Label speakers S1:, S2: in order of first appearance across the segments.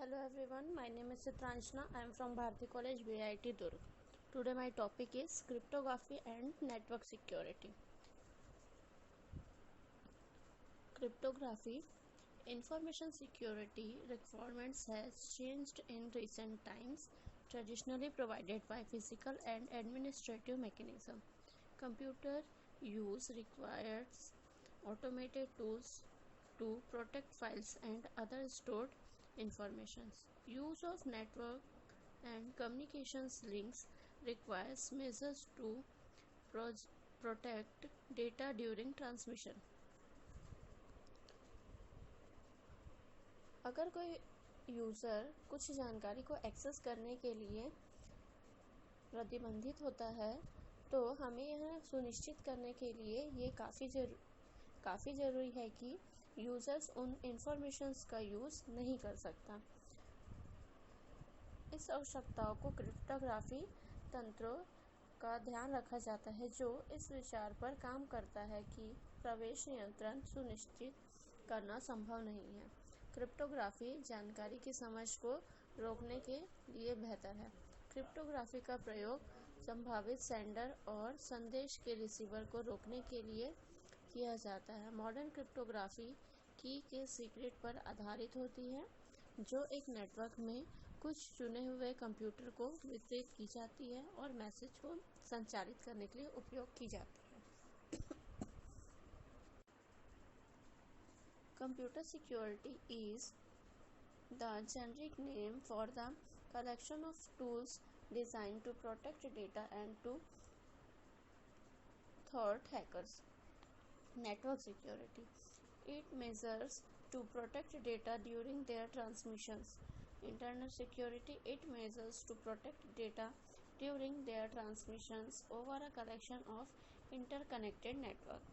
S1: Hello everyone, my name is Chitranjana. I am from Bharati College, VIT Durg. Today my topic is cryptography and network security. Cryptography information security requirements has changed in recent times, traditionally provided by physical and administrative mechanism. Computer use requires automated tools to protect files and other stored informations. Use of network and communications links requires measures to protect data during transmission. अगर कोई user कुछ जानकारी को access करने के लिए प्रतिबंधित होता है तो हमें यह सुनिश्चित करने के लिए ये काफ़ी ज़रूरी है कि यूज़र्स उन इंफॉर्मेशंस का यूज़ नहीं कर सकता। इस आवश्यकताओं को क्रिप्टोग्राफी तंत्रों का ध्यान रखा जाता है जो इस विचार पर काम करता है कि प्रवेश नियंत्रण सुनिश्चित करना संभव नहीं है। क्रिप्टोग्राफी जानकारी की समझ को रोकने के लिए बेहतर है। क्रिप्टोग्राफी का प्रयोग संभावित सेंडर और संदेश के रिसीवर को रोकने के लिए किया जाता है। मॉडर्न क्रिप्टोग्राफी की के सीक्रेट पर आधारित होती है जो एक नेटवर्क में कुछ चुने हुए कंप्यूटर को वितरित की जाती है और मैसेज को संचारित करने के लिए उपयोग की जाती है। Computer security is the generic name for the collection of tools designed to protect data and to thwart hackers. Network security. It measures to protect data during their transmissions. Internet security. It measures to protect data during their transmissions over a collection of interconnected network.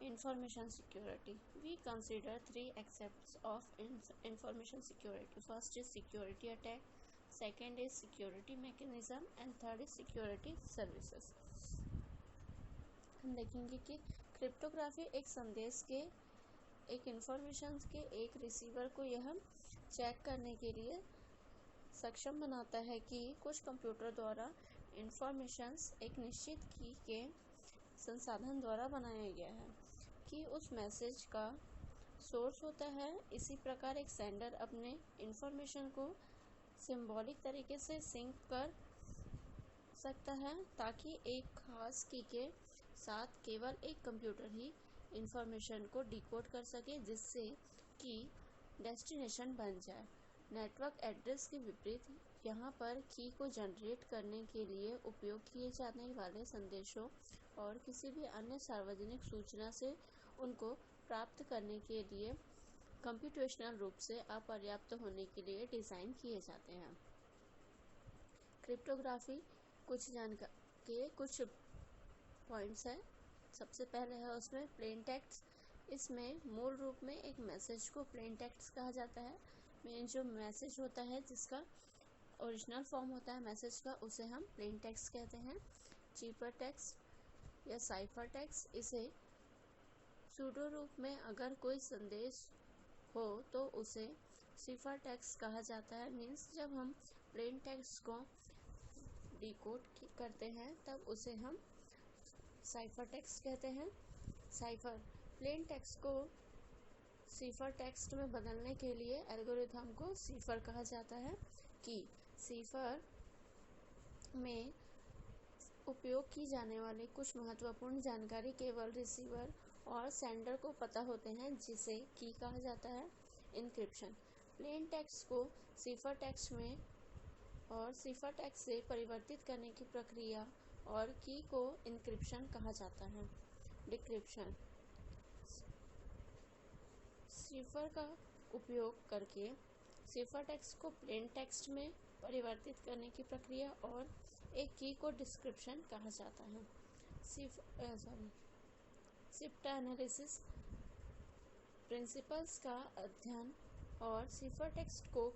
S1: Information security. We consider three aspects of information security. First is security attack, second is security mechanism and third is security services. हम देखेंगे कि cryptography एक संदेश के एक information के एक receiver को यह चेक करने के लिए सक्षम बनाता है कि कुछ कंप्यूटर द्वारा इंफॉर्मेशंस एक निश्चित की के संसाधन द्वारा बनाया गया है कि उस मैसेज का सोर्स होता है। इसी प्रकार एक सेंडर अपने इंफॉर्मेशन को सिंबॉलिक तरीके से सिंक कर सकता है ताकि एक खास की के साथ केवल एक कंप्यूटर ही इंफॉर्मेशन को डिकोड कर सके जिससे कि डेस्टिनेशन बन जाए। नेटवर्क एड्रेस के विपरीत यहाँ पर की को जनरेट करने के लिए उपयोग किए जाने वाले संदेशों और किसी भी अन्य सार्वजनिक सूचना से उनको प्राप्त करने के लिए कंप्यूटेशनल रूप से अपर्याप्त होने के लिए डिज़ाइन किए जाते हैं। क्रिप्टोग्राफी कुछ पॉइंट्स हैं। सबसे पहले है उसमें प्लेन टेक्स्ट। इसमें मूल रूप में एक मैसेज को प्लेन टेक्स्ट कहा जाता है। में जो मैसेज होता है जिसका ओरिजिनल फॉर्म होता है मैसेज का उसे हम प्लेन टेक्स्ट कहते हैं। चीपर टेक्स्ट या साइफर टेक्स्ट, इसे सूडो रूप में अगर कोई संदेश हो तो उसे सिफर टेक्स्ट कहा जाता है। मीन्स जब हम प्लेन टेक्स्ट को डिकोड करते हैं तब उसे हम साइफर टेक्स्ट कहते हैं। साइफर प्लेन टेक्स्ट को सिफर टेक्स्ट में बदलने के लिए एल्गोरिथम को सिफर कहा जाता है कि सिफर में उपयोग की जाने वाली कुछ महत्वपूर्ण जानकारी केवल रिसीवर और सेंडर को पता होते हैं जिसे की कहा जाता है। इनक्रिप्शन प्लेन टेक्स्ट को सिफर टेक्स्ट में और सिफर टेक्स्ट से परिवर्तित करने की प्रक्रिया और की को इनक्रिप्शन कहा जाता है। डिक्रिप्शन सिफर का उपयोग करके सिफर टेक्स्ट को प्लेन टेक्स्ट में परिवर्तित करने की प्रक्रिया और एक की को डिस्क्रिप्शन कहा जाता है। शिफ्ट एनालिसिस प्रिंसिपल्स का अध्ययन और सिफर टेक्स्ट को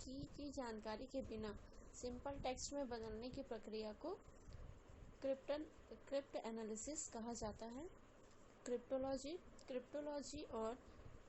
S1: की जानकारी के बिना सिंपल टेक्स्ट में बदलने की प्रक्रिया को क्रिप्ट एनालिसिस कहा जाता है। क्रिप्टोलॉजी और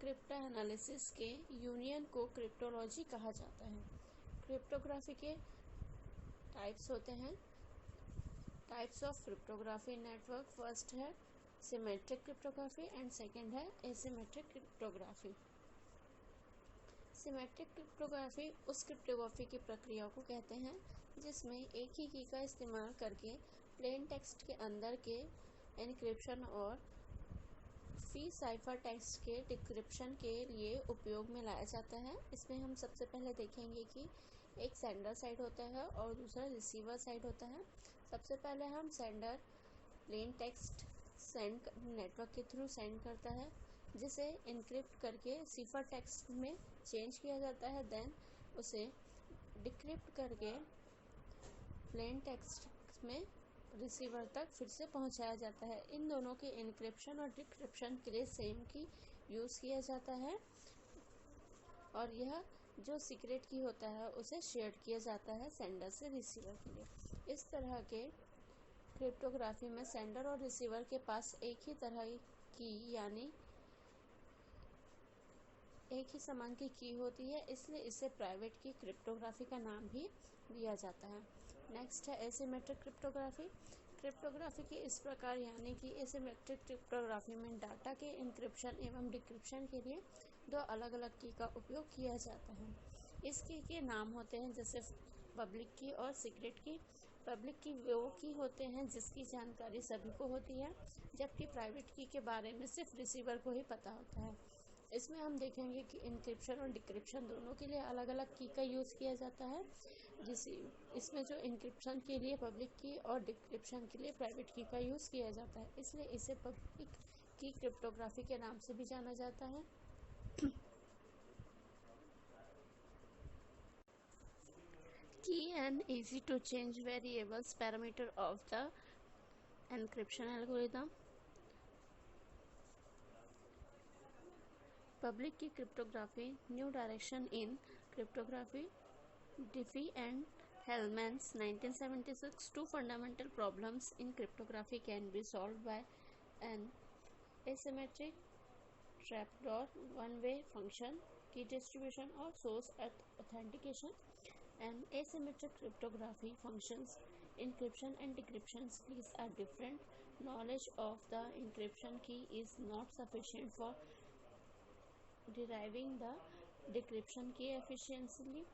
S1: क्रिप्टो एनालिसिस के यूनियन को क्रिप्टोलॉजी कहा जाता है। क्रिप्टोग्राफी के टाइप्स होते हैं। Types of cryptography network, first है सिमेट्रिक क्रिप्टोग्राफी एंड सेकंड है एसिमेट्रिक क्रिप्टोग्राफी। सिमेट्रिक क्रिप्टोग्राफी उस क्रिप्टोग्राफी की प्रक्रिया को कहते हैं जिसमें एक ही की का इस्तेमाल करके प्लेन टेक्स्ट के अंदर के एन्क्रिप्शन और फी साइफर टेक्स्ट के डिक्रिप्शन के लिए उपयोग में लाया जाता है। इसमें हम सबसे पहले देखेंगे कि एक सेंडर साइड होता है और दूसरा रिसीवर साइड होता है। सबसे पहले हम sender plain text send network के थ्रू सेंड करता है, जिसे इनक्रिप्ट करके सिफर टेक्स्ट में चेंज किया जाता है। देन उसे डिक्रिप्ट करके प्लेन टेक्स्ट में रिसीवर तक फिर से पहुंचाया जाता है। इन दोनों के इनक्रिप्शन और डिक्रिप्शन के लिए सेम की यूज़ किया जाता है और यह जो सीक्रेट की होता है उसे शेयर किया जाता है सेंडर से रिसीवर के लिए। इस तरह के क्रिप्टोग्राफी में सेंडर और रिसीवर के पास एक ही तरह की यानी एक ही समान की की होती है, इसलिए इसे प्राइवेट की क्रिप्टोग्राफी का नाम भी दिया जाता है। नेक्स्ट है एसिमेट्रिक क्रिप्टोग्राफी। क्रिप्टोग्राफी की इस प्रकार यानी कि एसिमेट्रिक क्रिप्टोग्राफी में डाटा के इंक्रिप्शन एवं डिक्रिप्शन के लिए दो अलग अलग की का उपयोग किया जाता है। इस की के नाम होते हैं जैसे पब्लिक की और सीक्रेट की। पब्लिक की वो की होते हैं जिसकी जानकारी सभी को होती है, जबकि प्राइवेट की के बारे में सिर्फ रिसीवर को ही पता होता है। इसमें हम देखेंगे कि इंक्रिप्शन और डिक्रिप्शन दोनों के लिए अलग अलग की का यूज़ किया जाता है। इसमें जो इंक्रिप्शन के लिए पब्लिक की और डिक्रिप्शन के लिए प्राइवेट की का यूज़ किया जाता है, इसलिए इसे पब्लिक की क्रिप्टोग्राफी के नाम से भी जाना जाता है। Key and easy to change variables parameter of the encryption algorithm. Public key cryptography, new direction in cryptography. Diffie and Hellman's 1976. Two fundamental problems in cryptography can be solved by an asymmetric trapdoor, one-way function, key distribution or source authentication. And asymmetric cryptography functions encryption and decryption keys are different. Knowledge of the encryption key is not sufficient for deriving the decryption key efficiently.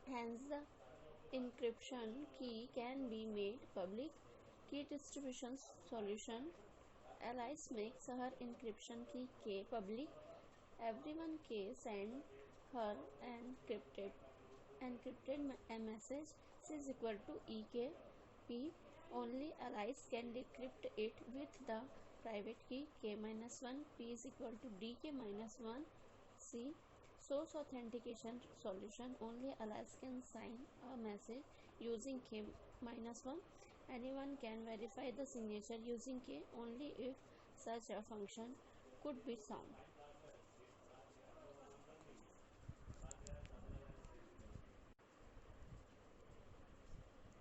S1: Hence, the encryption key can be made public. Key distribution solution. Alice makes her encryption key K public. Everyone K send her encrypted message C is equal to EK P. Only Alice can decrypt it with the private key K-1. P is equal to DK-1 C. Source authentication solution. Only Alice can sign a message using K-1. Anyone can verify the signature using K only if such a function could be found.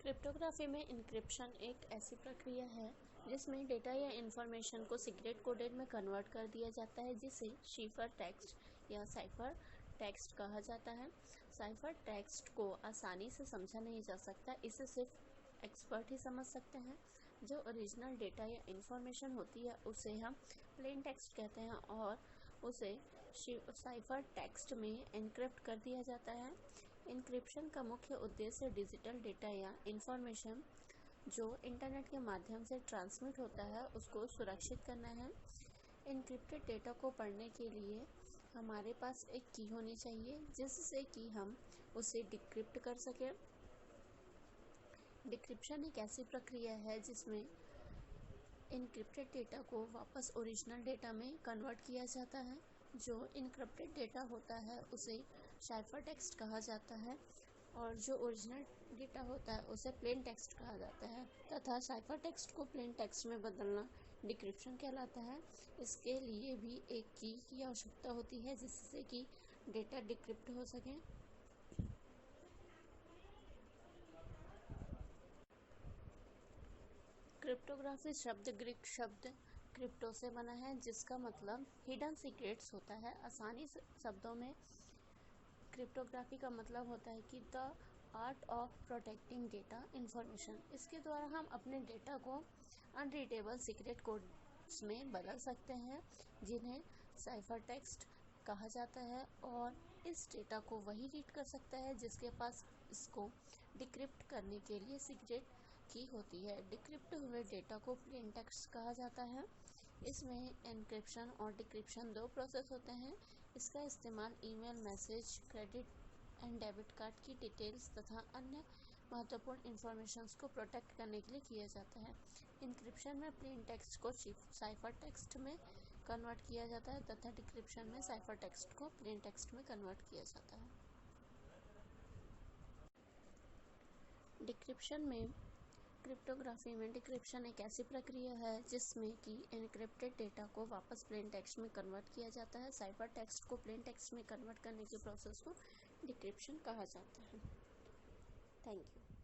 S1: Cryptography में encryption एक ऐसी प्रक्रिया है जिसमें data या information को secret coded में convert कर दिया जाता है, जिसे शिफर टेक्स्ट या साइफर टेक्स्ट कहा जाता है। साइफर टेक्स्ट को आसानी से समझा नहीं जा सकता, इसे सिर्फ एक्सपर्ट ही समझ सकते हैं। जो ओरिजिनल डेटा या इंफॉर्मेशन होती है उसे हम प्लेन टेक्स्ट कहते हैं और उसे साइफर टेक्स्ट में एनक्रिप्ट कर दिया जाता है। इंक्रिप्शन का मुख्य उद्देश्य डिजिटल डेटा या इंफॉर्मेशन जो इंटरनेट के माध्यम से ट्रांसमिट होता है उसको सुरक्षित करना है। इंक्रिप्टेड डेटा को पढ़ने के लिए हमारे पास एक की होनी चाहिए जिससे कि हम उसे डिक्रिप्ट कर सकें। डिक्रिप्शन एक ऐसी प्रक्रिया है जिसमें इनक्रिप्टेड डेटा को वापस ओरिजिनल डेटा में कन्वर्ट किया जाता है। जो इनक्रिप्टेड डेटा होता है उसे साइफर टेक्स्ट कहा जाता है और जो ओरिजिनल डेटा होता है उसे प्लेन टेक्स्ट कहा जाता है तथा साइफर टेक्स्ट को प्लेन टेक्स्ट में बदलना डिक्रिप्शन कहलाता है। इसके लिए भी एक की आवश्यकता होती है जिससे कि डेटा डिक्रिप्ट हो सके। क्रिप्टोग्राफी शब्द ग्रीक शब्द क्रिप्टो से बना है, जिसका मतलब हिडन सीक्रेट्स होता है। आसानी से शब्दों में क्रिप्टोग्राफी का मतलब होता है कि the art of protecting data information. इसके द्वारा हम अपने डेटा को अनरीडेबल सीक्रेट कोड्स में बदल सकते हैं, जिन्हें साइफर टेक्स्ट कहा जाता है, और इस डेटा को वही रीड कर सकता है जिसके पास इसको डिक्रिप्ट करने के लिए सीक्रेट की होती है। डिक्रिप्ट हुए डेटा को प्लेन टेक्स्ट कहा जाता है। इसमें एन्क्रिप्शन और डिक्रिप्शन दो प्रोसेस होते हैं। इसका इस्तेमाल email, message, credit and debit card की डिटेल्स तथा अन्य महत्वपूर्ण इंफॉर्मेशंस को प्रोटेक्ट करने के लिए किया जाता है। इंक्रिप्शन में प्लेन टेक्स्ट को साइफर टेक्स्ट में कन्वर्ट किया जाता है तथा डिक्रिप्शन में साइफर टेक्स्ट को प्लेन टेक्स्ट में कन्वर्ट किया जाता है। डिक्रिप्शन में क्रिप्टोग्राफी में डिक्रिप्शन एक ऐसी प्रक्रिया है जिसमें कि एनक्रिप्टेड डेटा को वापस प्लेन टेक्स्ट में कन्वर्ट किया जाता है। साइफर टेक्स्ट को प्लेन टेक्स्ट में कन्वर्ट करने के प्रोसेस को डिक्रिप्शन कहा जाता है। Thank you.